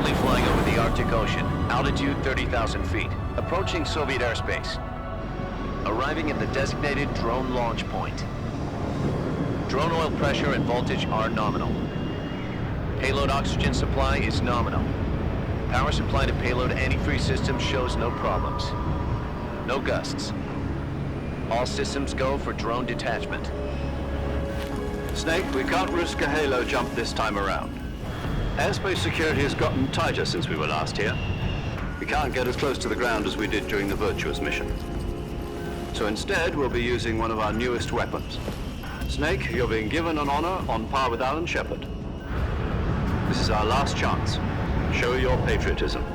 Currently flying over the Arctic Ocean, altitude 30,000 feet, approaching Soviet airspace. Arriving at the designated drone launch point. Drone oil pressure and voltage are nominal. Payload oxygen supply is nominal. Power supply to payload anti-freeze system shows no problems. No gusts. All systems go for drone detachment. Snake, we can't risk a halo jump this time around. Airspace security has gotten tighter since we were last here. We can't get as close to the ground as we did during the Virtuous mission. So instead, we'll be using one of our newest weapons. Snake, you're being given an honor on par with Alan Shepard. This is our last chance. Show your patriotism.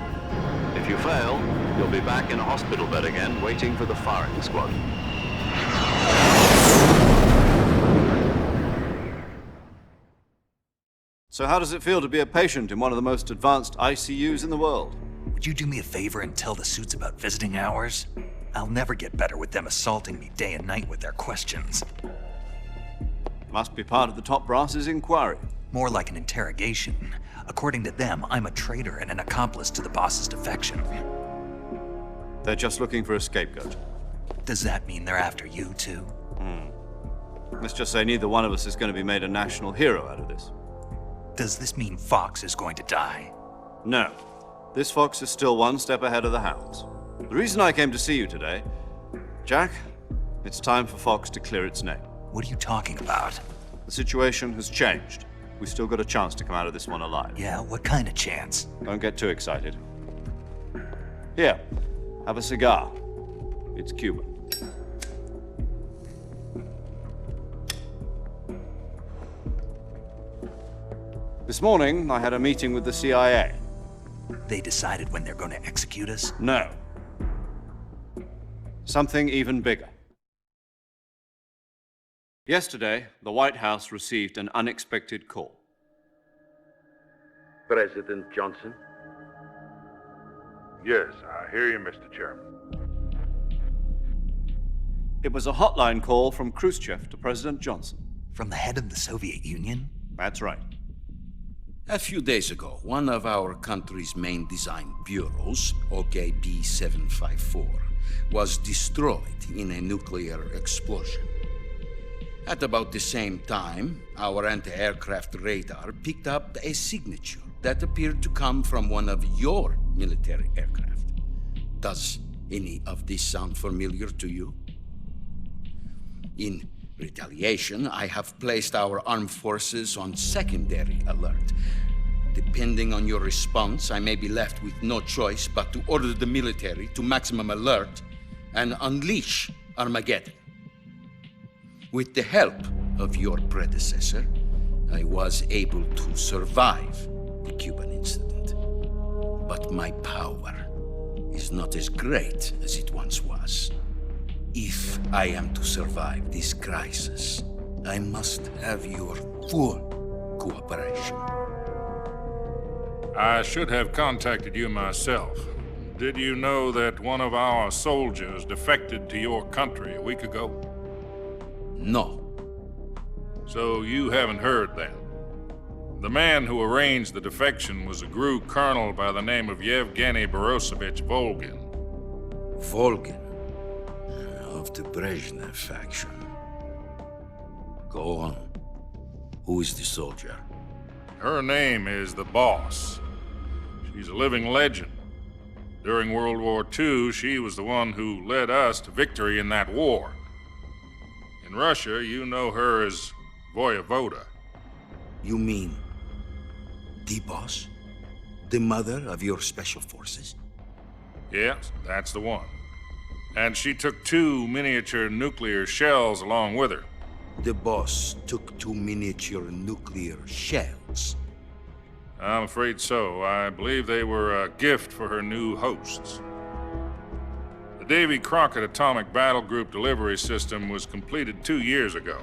If you fail, you'll be back in a hospital bed again, waiting for the firing squad. So how does it feel to be a patient in one of the most advanced ICUs in the world? Would you do me a favor and tell the suits about visiting hours? I'll never get better with them assaulting me day and night with their questions. Must be part of the top brass's inquiry. More like an interrogation. According to them, I'm a traitor and an accomplice to the boss's defection. They're just looking for a scapegoat. Does that mean they're after you too? Let's just say neither one of us is going to be made a national hero out of this. Does this mean Fox is going to die? No. This fox is still one step ahead of the hounds. The reason I came to see you today, Jack, it's time for Fox to clear its name. What are you talking about? The situation has changed. We've still got a chance to come out of this one alive. Yeah, what kind of chance? Don't get too excited. Here, have a cigar. It's Cuban. This morning, I had a meeting with the CIA. They decided when they're going to execute us? No. Something even bigger. Yesterday, the White House received an unexpected call. President Johnson? Yes, I hear you, Mr. Chairman. It was a hotline call from Khrushchev to President Johnson. From the head of the Soviet Union? That's right. A few days ago, one of our country's main design bureaus, OKB 754, was destroyed in a nuclear explosion. At about the same time, our anti-aircraft radar picked up a signature that appeared to come from one of your military aircraft. Does any of this sound familiar to you? In retaliation, I have placed our armed forces on secondary alert. Depending on your response, I may be left with no choice but to order the military to maximum alert and unleash Armageddon. With the help of your predecessor, I was able to survive the Cuban incident. But my power is not as great as it once was. If I am to survive this crisis, I must have your full cooperation. I should have contacted you myself. Did you know that one of our soldiers defected to your country a week ago? No. So you haven't heard then. The man who arranged the defection was a GRU colonel by the name of Yevgeny Borisovich Volgin. Volgin, of the Brezhnev faction. Go on. Who is the soldier? Her name is the Boss. She's a living legend. During World War II, she was the one who led us to victory in that war. In Russia, you know her as Voyevoda. You mean the boss? The mother of your special forces? Yes, that's the one. And she took 2 miniature nuclear shells along with her. The boss took 2 miniature nuclear shells. I'm afraid so. I believe they were a gift for her new hosts. The Davy Crockett Atomic Battle Group delivery system was completed 2 years ago.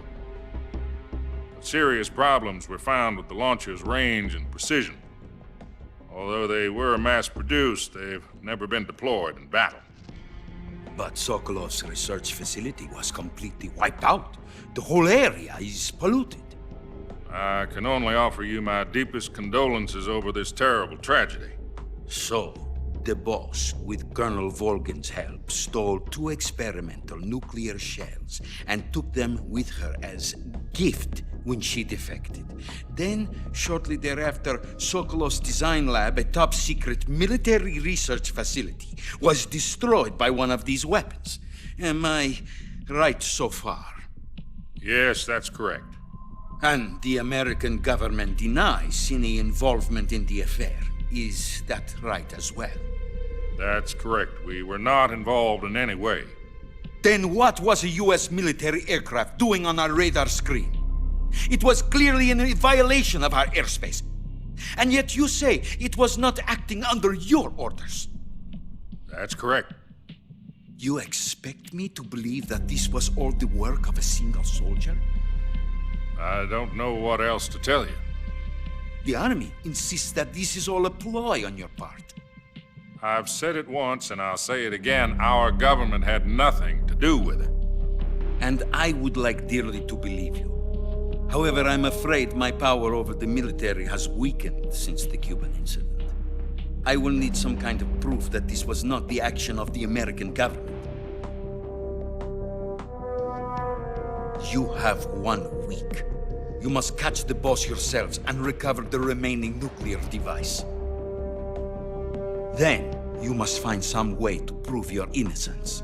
But serious problems were found with the launcher's range and precision. Although they were mass-produced, they've never been deployed in battle. But Sokolov's research facility was completely wiped out. The whole area is polluted. I can only offer you my deepest condolences over this terrible tragedy. So, the boss, with Colonel Volgin's help, stole 2 experimental nuclear shells and took them with her as gift when she defected. Then, shortly thereafter, Sokolov's design lab, a top-secret military research facility, was destroyed by one of these weapons. Am I right so far? Yes, that's correct. And the American government denies any involvement in the affair. Is that right as well? That's correct. We were not involved in any way. Then what was a U.S. military aircraft doing on our radar screen? It was clearly in violation of our airspace. And yet you say it was not acting under your orders. That's correct. You expect me to believe that this was all the work of a single soldier? I don't know what else to tell you. The army insists that this is all a ploy on your part. I've said it once and I'll say it again. Our government had nothing to do with it. And I would like dearly to believe you. However, I'm afraid my power over the military has weakened since the Cuban incident. I will need some kind of proof that this was not the action of the American government. You have 1 week. You must catch the boss yourselves and recover the remaining nuclear device. Then, you must find some way to prove your innocence.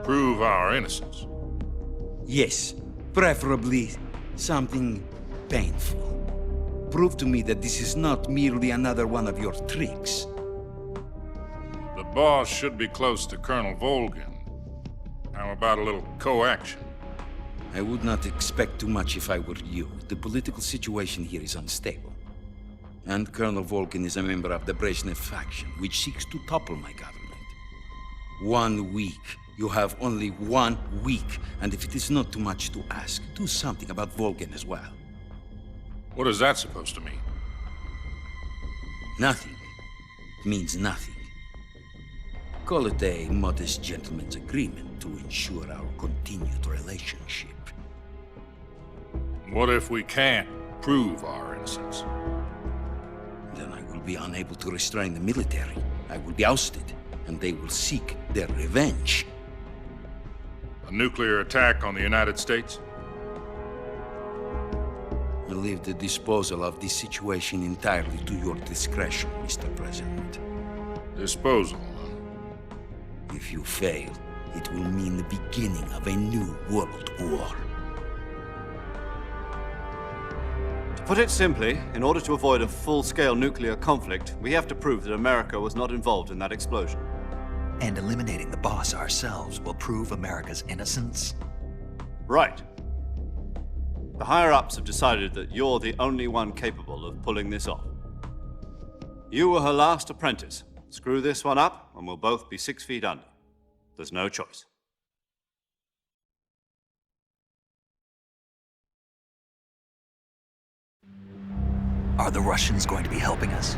Prove our innocence. Yes, preferably something painful. Prove to me that this is not merely another one of your tricks. The boss should be close to Colonel Volgin. How about a little coaction? I would not expect too much if I were you. The political situation here is unstable. And Colonel Volgin is a member of the Brezhnev faction, which seeks to topple my government. 1 week. You have only 1 week. And if it is not too much to ask, do something about Volgin as well. What is that supposed to mean? Nothing. It means nothing. Call it a modest gentleman's agreement to ensure our continued relationship. What if we can't prove our innocence? Then I will be unable to restrain the military. I will be ousted, and they will seek their revenge. A nuclear attack on the United States? I leave the disposal of this situation entirely to your discretion, Mr. President. Disposal, huh? If you fail, it will mean the beginning of a new world war. To put it simply, in order to avoid a full-scale nuclear conflict, we have to prove that America was not involved in that explosion. And eliminating the boss ourselves will prove America's innocence? Right. The higher-ups have decided that you're the only one capable of pulling this off. You were her last apprentice. Screw this one up, and we'll both be 6 feet under. There's no choice. Are the Russians going to be helping us?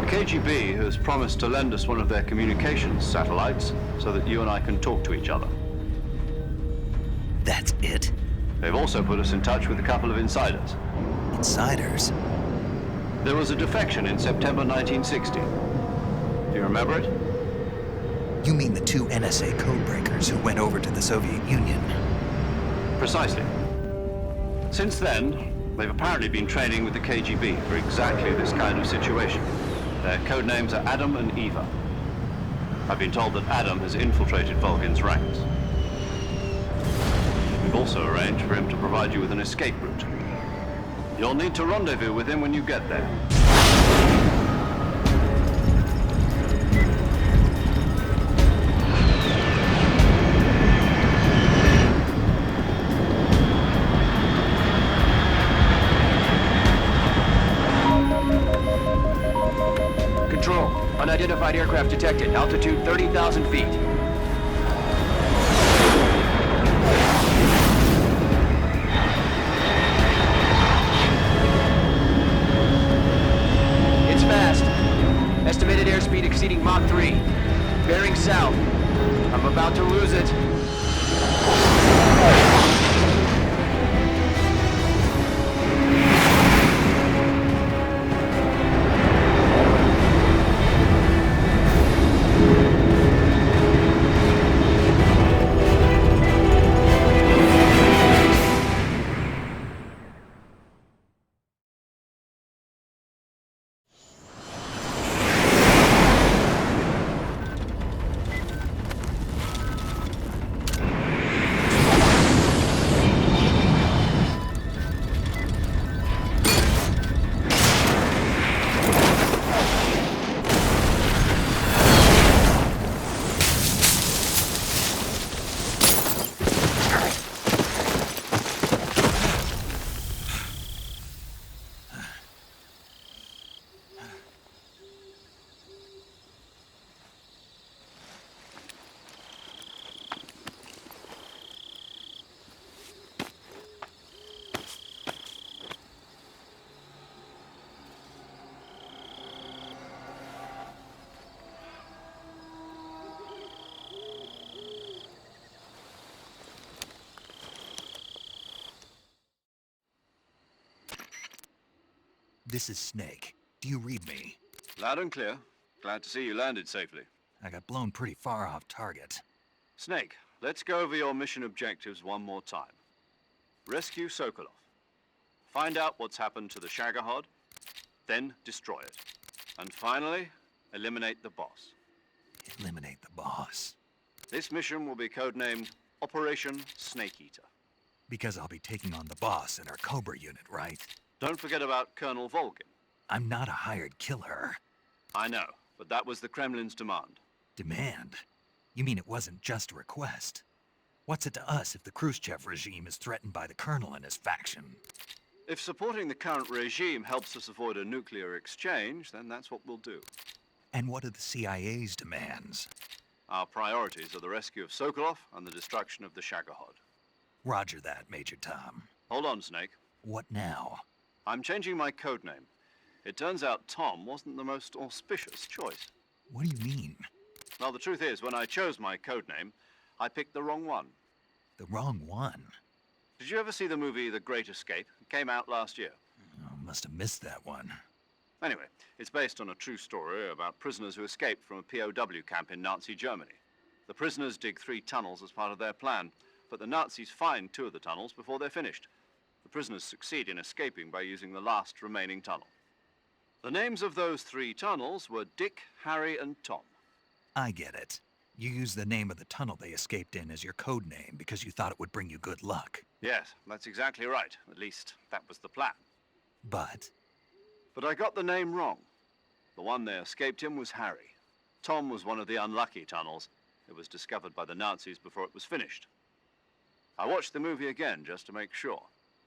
The KGB has promised to lend us one of their communications satellites so that you and I can talk to each other. That's it? They've also put us in touch with a couple of insiders. Insiders? There was a defection in September 1960. Do you remember it? You mean the 2 NSA codebreakers who went over to the Soviet Union? Precisely. Since then, they've apparently been training with the KGB for exactly this kind of situation. Their code names are Adam and Eva. I've been told that Adam has infiltrated Volgin's ranks. We've also arranged for him to provide you with an escape route. You'll need to rendezvous with him when you get there. Control, unidentified aircraft detected. Altitude 30,000 feet. It's fast. Estimated airspeed exceeding Mach 3. Bearing south. I'm about to lose it. This is Snake. Do you read me? Loud and clear. Glad to see you landed safely. I got blown pretty far off target. Snake, let's go over your mission objectives one more time. Rescue Sokolov. Find out what's happened to the Shagohod, then destroy it. And finally, eliminate the boss. Eliminate the boss. This mission will be codenamed Operation Snake Eater. Because I'll be taking on the boss in our Cobra unit, right? Don't forget about Colonel Volgin. I'm not a hired killer. I know, but that was the Kremlin's demand. Demand? You mean it wasn't just a request? What's it to us if the Khrushchev regime is threatened by the Colonel and his faction? If supporting the current regime helps us avoid a nuclear exchange, then that's what we'll do. And what are the CIA's demands? Our priorities are the rescue of Sokolov and the destruction of the Shagohod. Roger that, Major Tom. Hold on, Snake. What now? I'm changing my codename. It turns out Tom wasn't the most auspicious choice. What do you mean? Well, the truth is, when I chose my codename, I picked the wrong one. The wrong one? Did you ever see the movie The Great Escape? It came out last year. Oh, must have missed that one. Anyway, it's based on a true story about prisoners who escaped from a POW camp in Nazi Germany. The prisoners dig 3 tunnels as part of their plan, but the Nazis find 2 of the tunnels before they're finished. The prisoners succeed in escaping by using the last remaining tunnel. The names of those 3 tunnels were Dick, Harry, and Tom. I get it. You used the name of the tunnel they escaped in as your code name because you thought it would bring you good luck. Yes, that's exactly right. At least, that was the plan. But But I got the name wrong. The one they escaped in was Harry. Tom was one of the unlucky tunnels. It was discovered by the Nazis before it was finished. I watched the movie again just to make sure.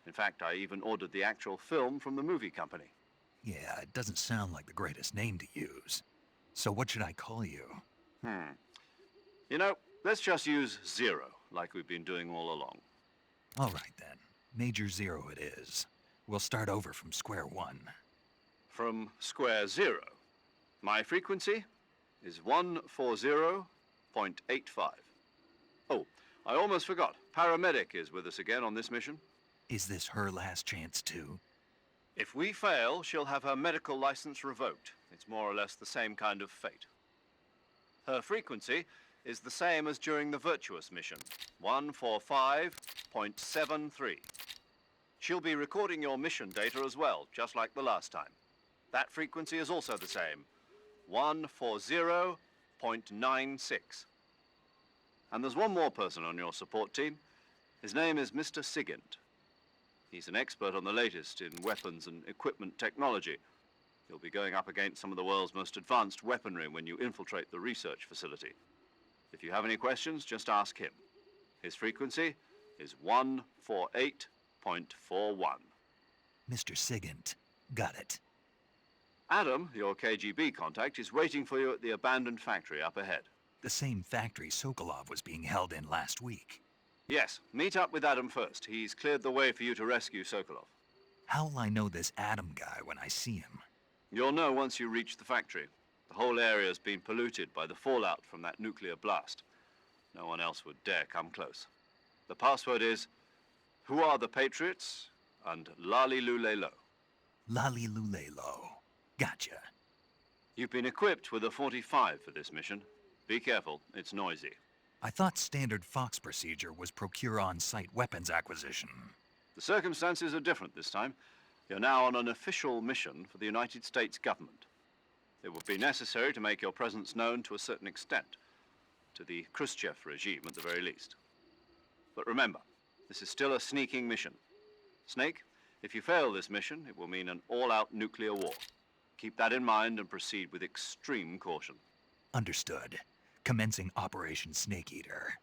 In fact, I even ordered the actual film from the movie company. yeah, it doesn't sound like the greatest name to use. So what should I call you? You know, let's just use Zero, like we've been doing all along. All right then. Major Zero it is. We'll start over from square one. From square 0. My frequency is 140.85. Oh, I almost forgot. Paramedic is with us again on this mission. Is this her last chance too? If we fail, she'll have her medical license revoked. It's more or less the same kind of fate. Her frequency is the same as during the Virtuous mission, 145.73. She'll be recording your mission data as well, just like the last time. That frequency is also the same, 140.96. And there's one more person on your support team. His name is Mr. Sigint. He's an expert on the latest in weapons and equipment technology. You'll be going up against some of the world's most advanced weaponry when you infiltrate the research facility. If you have any questions, just ask him. His frequency is 148.41. Mr. Sigint. Got it. Adam, your KGB contact, is waiting for you at the abandoned factory up ahead. The same factory Sokolov was being held in last week. Yes, meet up with Adam first. He's cleared the way for you to rescue Sokolov. How'll I know this Adam guy when I see him? You'll know once you reach the factory. The whole area's been polluted by the fallout from that nuclear blast. No one else would dare come close. The password is, "Who are the Patriots?" and "Lali Lulelo." Lali Lulelo. Gotcha. You've been equipped with a 45 for this mission. Be careful, it's noisy. I thought standard Fox procedure was procure on-site weapons acquisition. The circumstances are different this time. You're now on an official mission for the United States government. It will be necessary to make your presence known to a certain extent, to the Khrushchev regime at the very least. But remember, this is still a sneaking mission. Snake, if you fail this mission, it will mean an all-out nuclear war. Keep that in mind and proceed with extreme caution. Understood. Commencing Operation Snake Eater.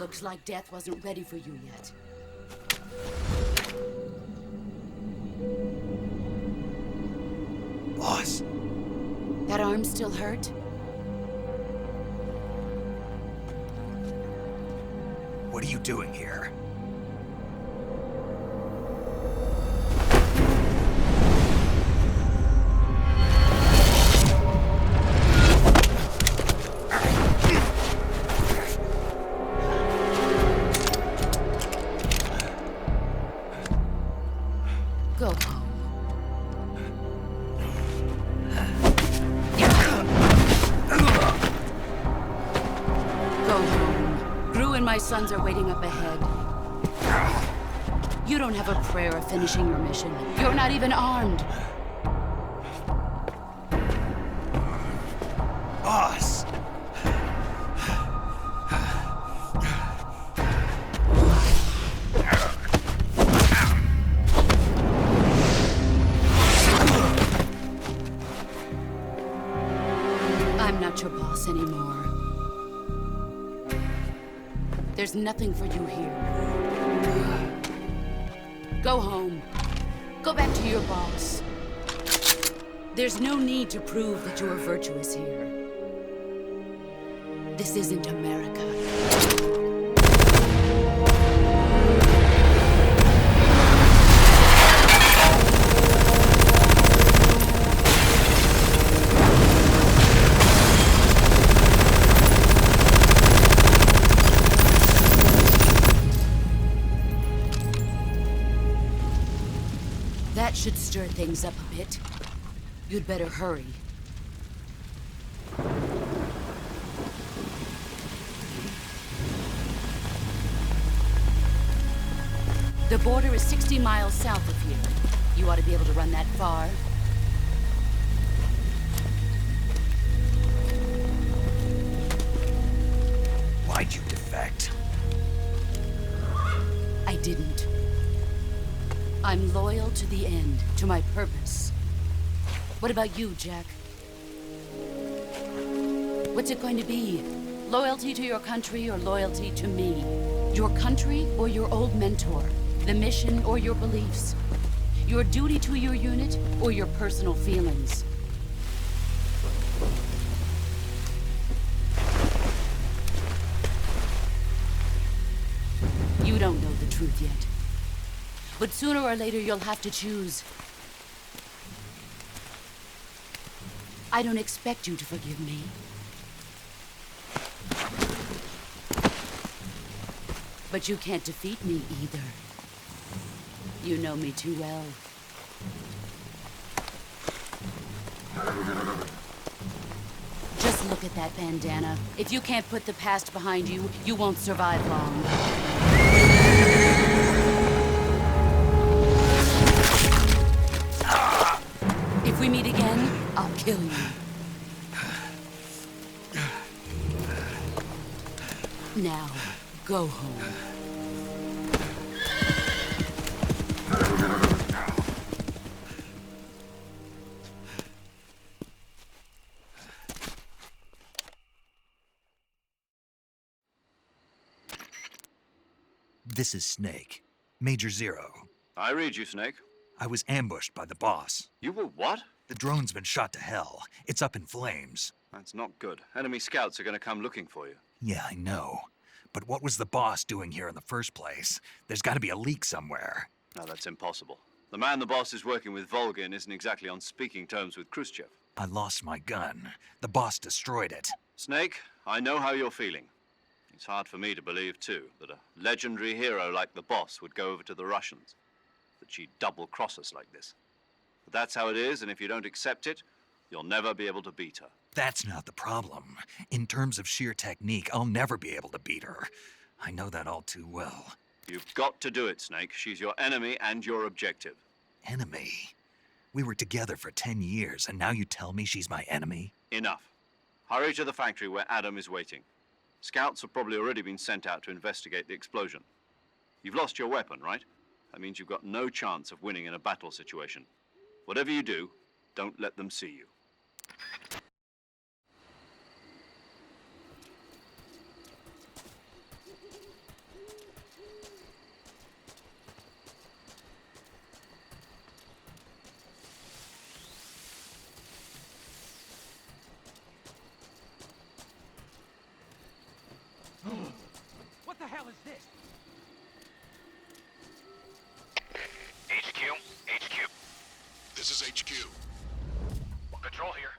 Looks like death wasn't ready for you yet. Boss, That arm still hurt? what are you doing here? Go home. Go home. Gru and my sons are waiting up ahead. You don't have a prayer of finishing your mission. You're not even armed. Boss! I'm not your boss anymore. There's nothing for you here. Go home. Go back to your boss. There's no need to prove that you are virtuous here. This isn't America. That should stir things up a bit. You'd better hurry. The border is 60 miles south of here. You ought to be able to run that far. Why'd you defect? I didn't. I'm loyal to the end, to my purpose. What about you, Jack? What's it going to be? Loyalty to your country or loyalty to me? Your country or your old mentor? The mission or your beliefs? Your duty to your unit or your personal feelings? You don't know the truth yet. But sooner or later, you'll have to choose. I don't expect you to forgive me. But you can't defeat me either. You know me too well. Just look at that bandana. If you can't put the past behind you, you won't survive long. If we meet again, I'll kill you. Now, go home. This is Snake. Major Zero. I read you, Snake. I was ambushed by the boss. You were what? The drone's been shot to hell. It's up in flames. That's not good. Enemy scouts are going to come looking for you. Yeah, I know. But what was the boss doing here in the first place? There's got to be a leak somewhere. No, that's impossible. The man the boss is working with, Volgin, isn't exactly on speaking terms with Khrushchev. I lost my gun. The boss destroyed it. Snake, I know how you're feeling. It's hard for me to believe, too, that a legendary hero like the boss would go over to the Russians. That she'd double-cross us like this. But that's how it is, and if you don't accept it, you'll never be able to beat her. That's not the problem. In terms of sheer technique, I'll never be able to beat her. I know that all too well. You've got to do it, Snake. She's your enemy and your objective. Enemy? We were together for 10 years, and now you tell me she's my enemy? Enough. Hurry to the factory where Adam is waiting. Scouts have probably already been sent out to investigate the explosion. You've lost your weapon, right? That means you've got no chance of winning in a battle situation. Whatever you do, don't let them see you. HQ. This is HQ. Control here.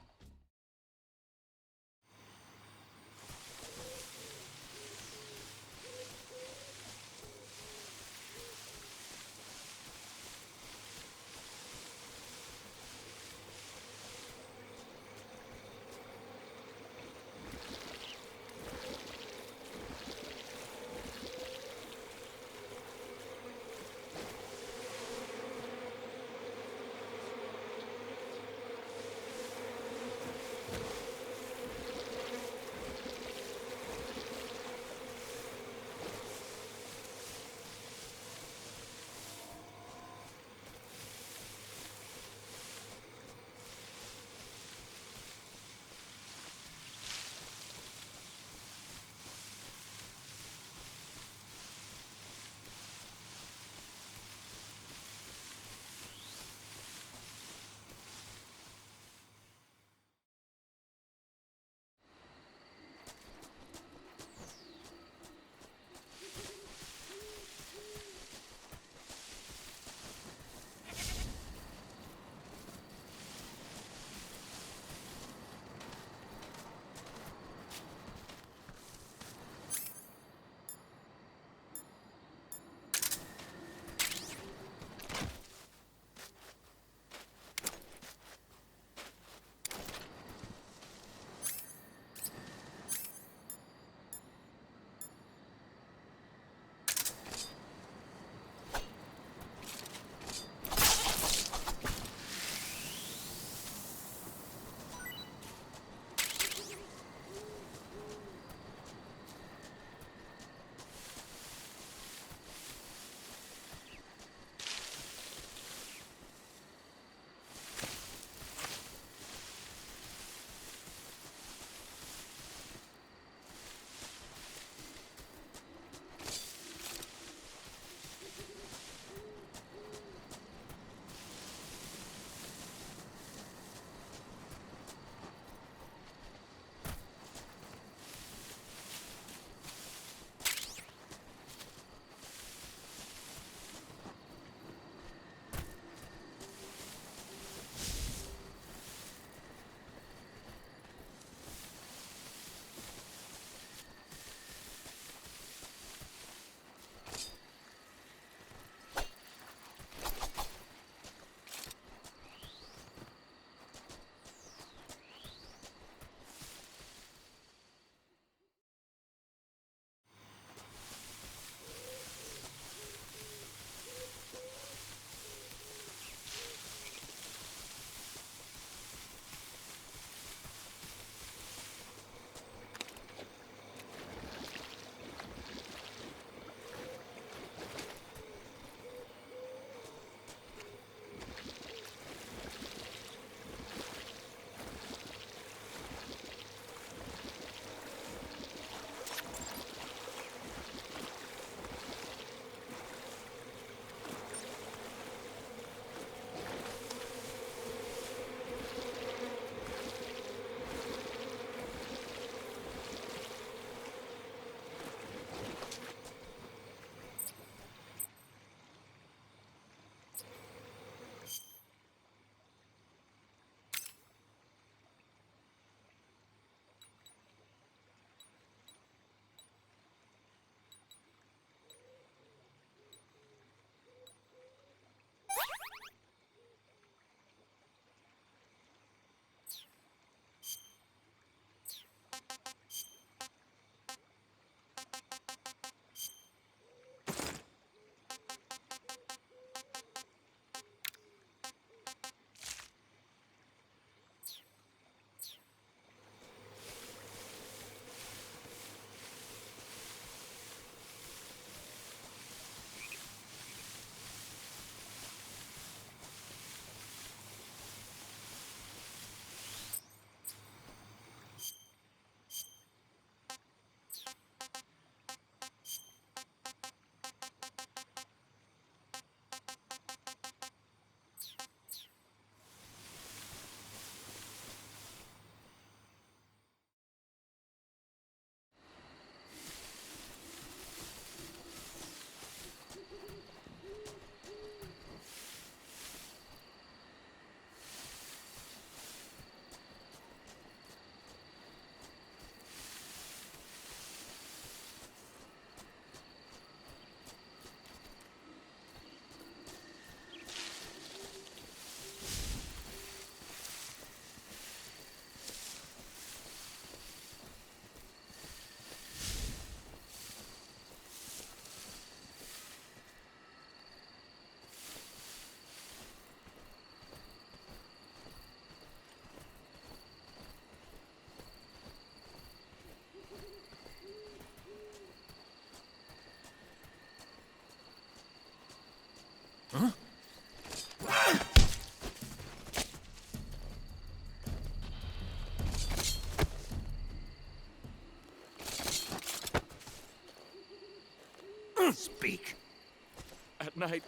night,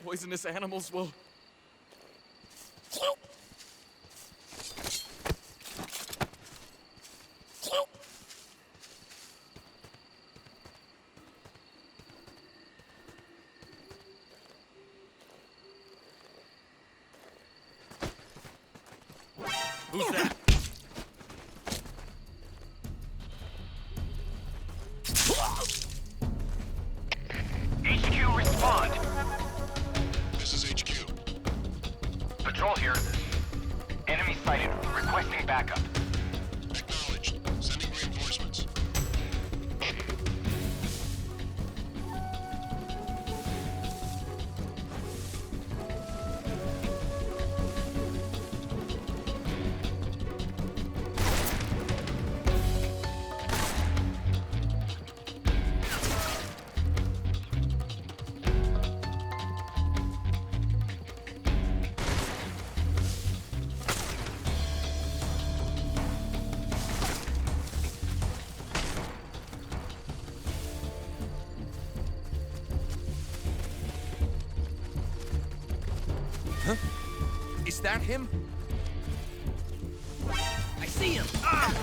poisonous animals will... Who's that? HQ, respond. This is HQ. Patrol here. Enemy sighted. Requesting backup. Acknowledged. Sending reinforcements. Is that him? I see him! Ah!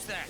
Who's that?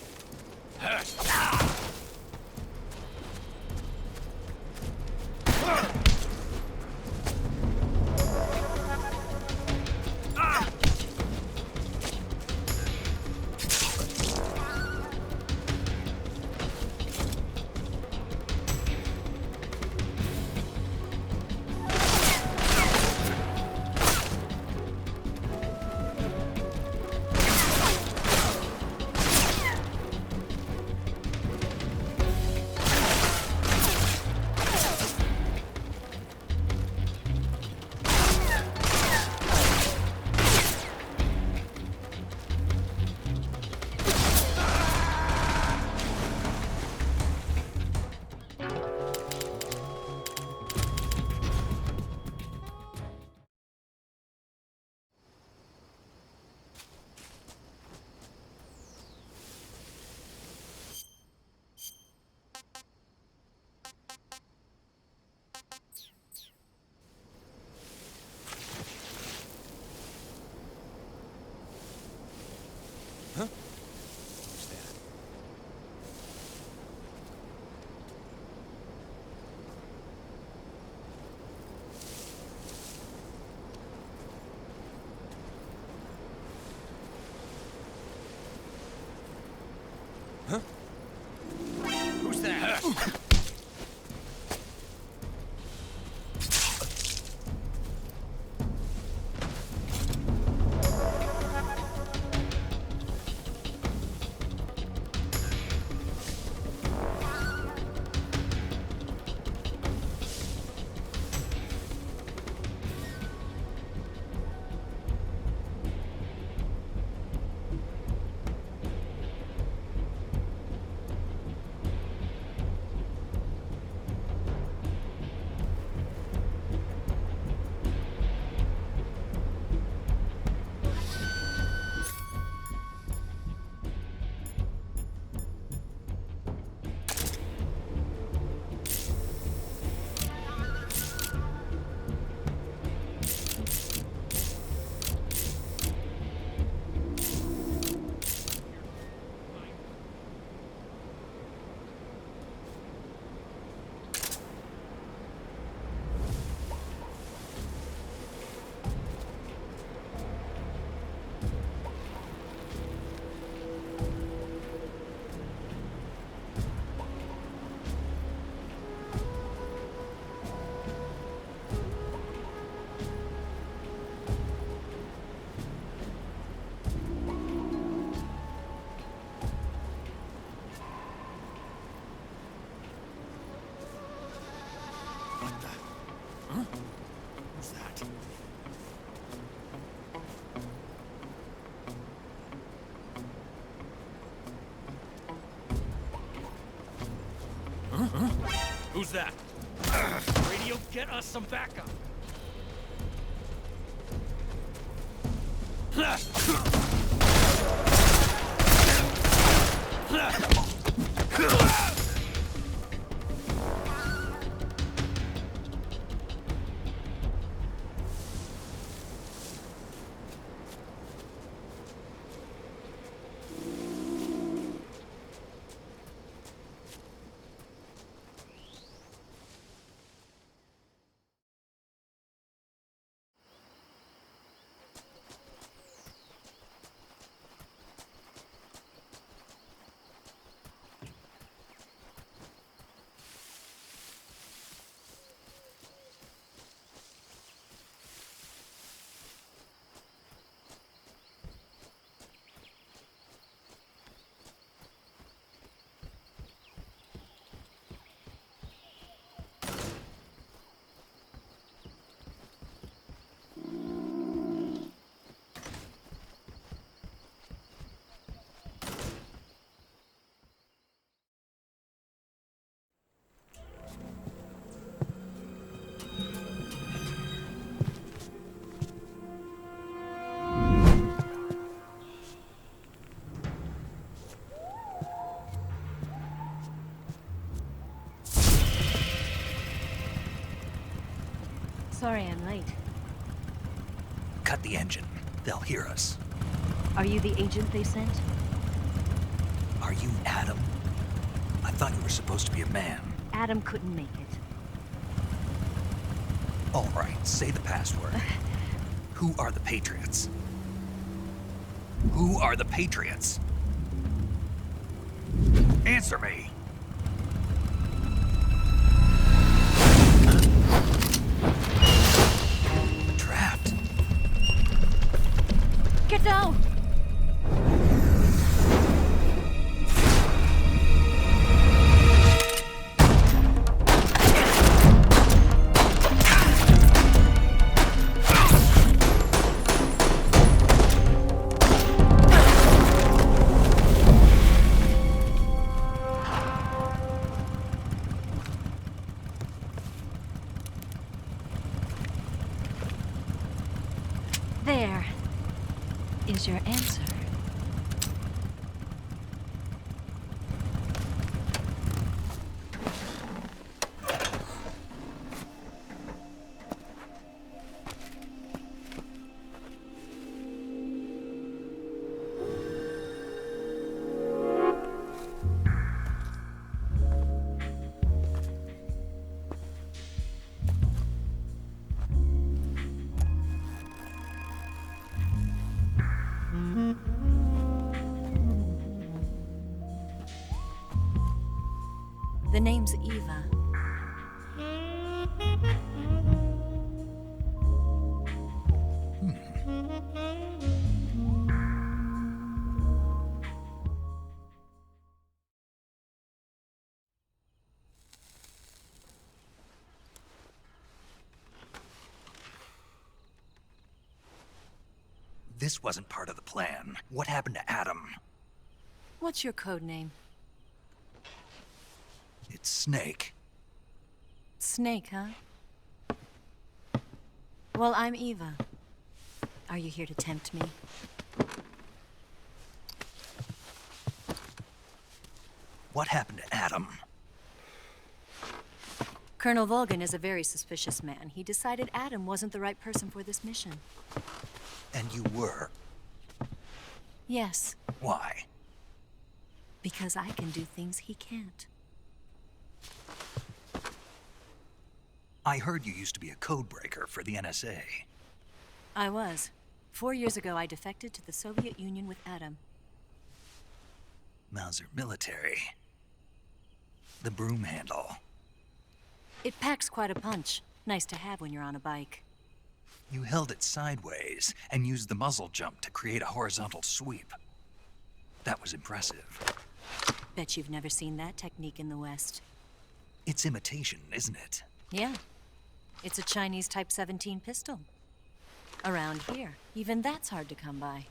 Who's that? Who's that? Who's that? Radio, get us some backup. Sorry I'm late. Cut the engine. They'll hear us. Are you the agent they sent? Are you Adam? I thought you were supposed to be a man. Adam couldn't make it. All right, say the password. Who are the Patriots? Who are the Patriots? Answer me! We're trapped. Get down! There is your answer. The name's Eva. This wasn't part of the plan. What happened to Adam? What's your code name? It's Snake. Snake, huh? Well, I'm Eva. Are you here to tempt me? What happened to Adam? Colonel Volgin is a very suspicious man. He decided Adam wasn't the right person for this mission. And you were. Yes, Why? because I can do things he can't. I heard you used to be a codebreaker for the NSA. I was. 4 years ago, I defected to the Soviet Union with Adam. Mauser military. The broom handle. It packs quite a punch. Nice to have when you're on a bike. You held it sideways and used the muzzle jump to create a horizontal sweep. That was impressive. Bet you've never seen that technique in the West. It's imitation, isn't it? Yeah. It's a Chinese Type 17 pistol. Around here, even that's hard to come by.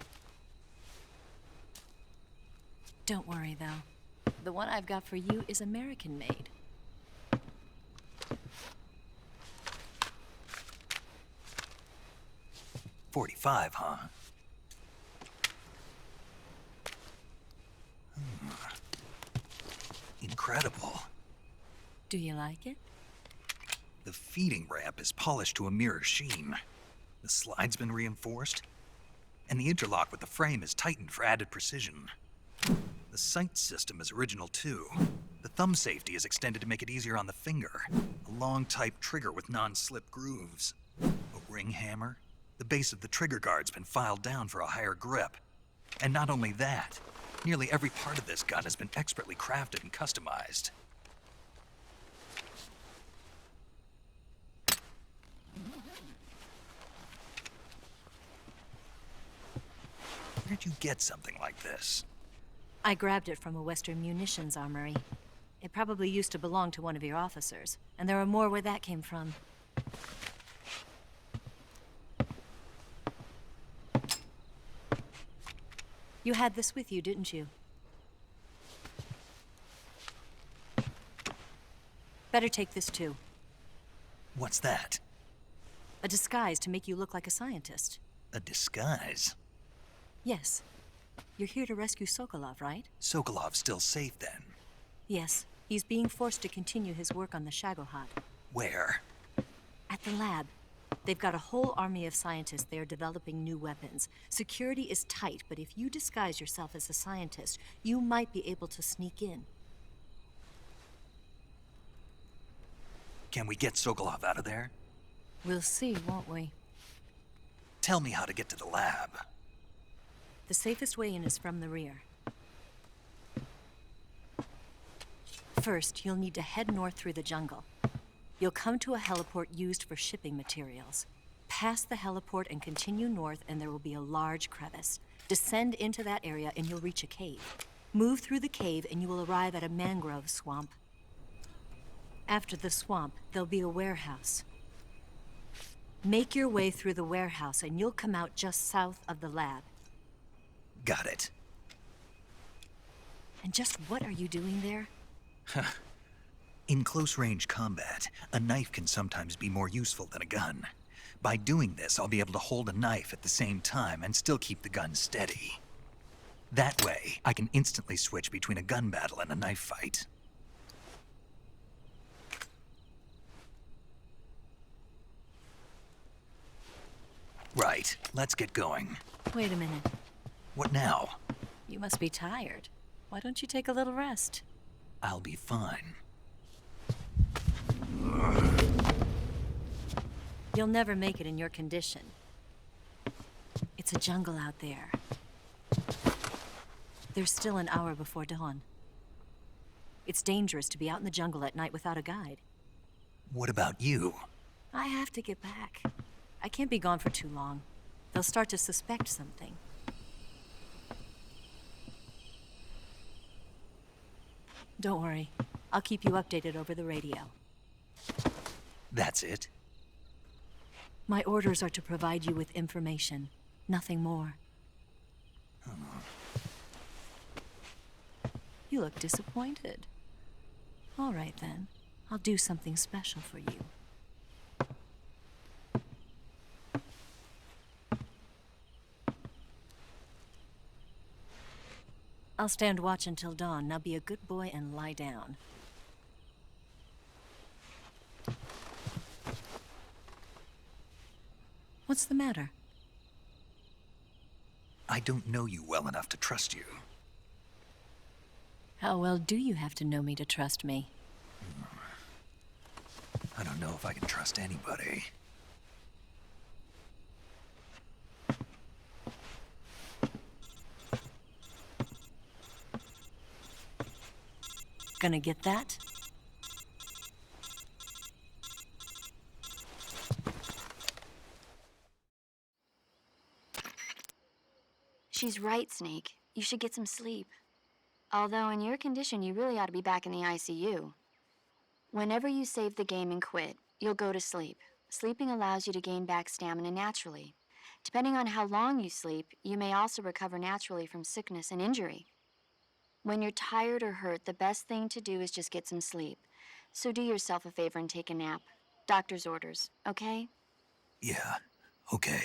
Don't worry, though. The one I've got for you is American-made. .45, huh? Incredible. Do you like it? The feeding ramp is polished to a mirror sheen. The slide's been reinforced, and the interlock with the frame is tightened for added precision. The sight system is original too. The thumb safety is extended to make it easier on the finger. A long type trigger with non-slip grooves. A ring hammer. The base of the trigger guard's been filed down for a higher grip. And not only that, nearly every part of this gun has been expertly crafted and customized. Where'd you get something like this? I grabbed it from a Western munitions armory. It probably used to belong to one of your officers, and there are more where that came from. You had this with you, didn't you? Better take this too. What's that? A disguise to make you look like a scientist. A disguise? Yes. You're here to rescue Sokolov, right? Sokolov's still safe then? Yes. He's being forced to continue his work on the Shagohod. Where? At the lab. They've got a whole army of scientists there developing new weapons. Security is tight, but if you disguise yourself as a scientist, you might be able to sneak in. Can we get Sokolov out of there? We'll see, won't we? Tell me how to get to the lab. The safest way in is from the rear. First, you'll need to head north through the jungle. You'll come to a heliport used for shipping materials. Pass the heliport and continue north, and there will be a large crevice. Descend into that area and you'll reach a cave. Move through the cave and you will arrive at a mangrove swamp. After the swamp, there'll be a warehouse. Make your way through the warehouse and you'll come out just south of the lab. Got it. And just what are you doing there? In close-range combat, a knife can sometimes be more useful than a gun. By doing this, I'll be able to hold a knife at the same time and still keep the gun steady. That way, I can instantly switch between a gun battle and a knife fight. Right, let's get going. Wait a minute. What now? You must be tired. Why don't you take a little rest? I'll be fine. You'll never make it in your condition. It's a jungle out there. There's still an hour before dawn. It's dangerous to be out in the jungle at night without a guide. What about you? I have to get back. I can't be gone for too long. They'll start to suspect something. Don't worry. I'll keep you updated over the radio. That's it? My orders are to provide you with information. Nothing more. You look disappointed. All right, then. I'll do something special for you. I'll stand watch until dawn. Now be a good boy and lie down. What's the matter? I don't know you well enough to trust you. How well do you have to know me to trust me? I don't know if I can trust anybody. Gonna get that? She's right, Snake. You should get some sleep. Although in your condition, you really ought to be back in the ICU. Whenever you save the game and quit, you'll go to sleep. Sleeping allows you to gain back stamina naturally. Depending on how long you sleep, you may also recover naturally from sickness and injury. When you're tired or hurt, the best thing to do is just get some sleep. So do yourself a favor and take a nap. Doctor's orders, okay? Yeah, okay.